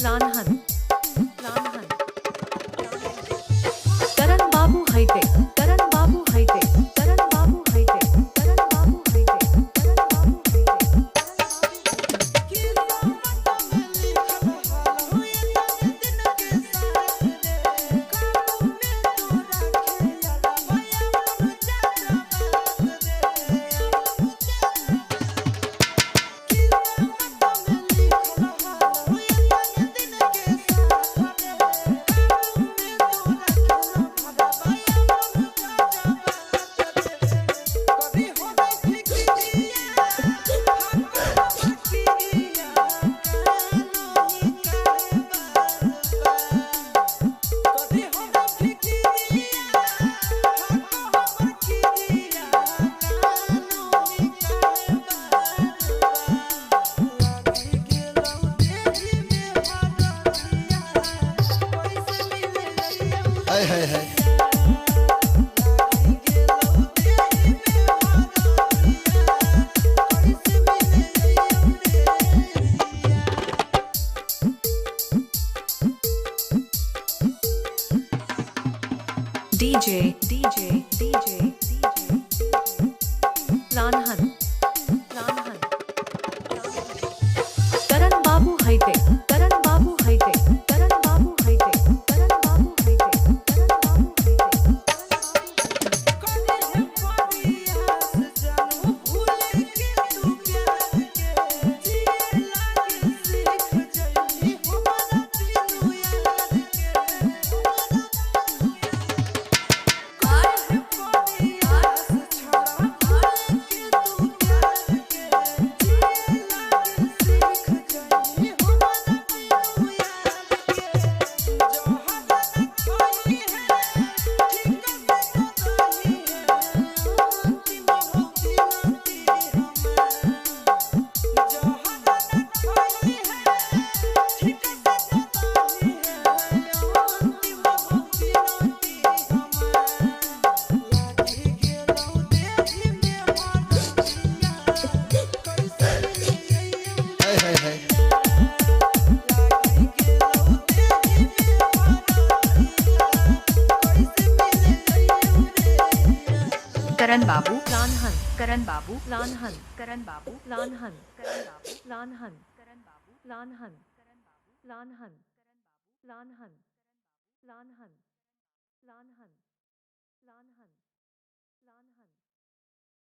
लानहन लानहन करण बाबू हाईटे करण बाबू हाईटे करण बाबू हाईटे करण बाबू हाईटे करण बाबू हाय हाय हाय लानहन लानहन करण बाबू हाईटे करण बाबू हाईटे करण बाबू हाईटे करण बाबू हाईटे करण बाबू हाईटे हाय हाय हाय करण बाबू लानहन करण बाबू लानहन करण बाबू लानहन करण बाबू लानहन करण बाबू लानहन करण बाबू लानहन लानहन लानहन लानहन लानहन लानहन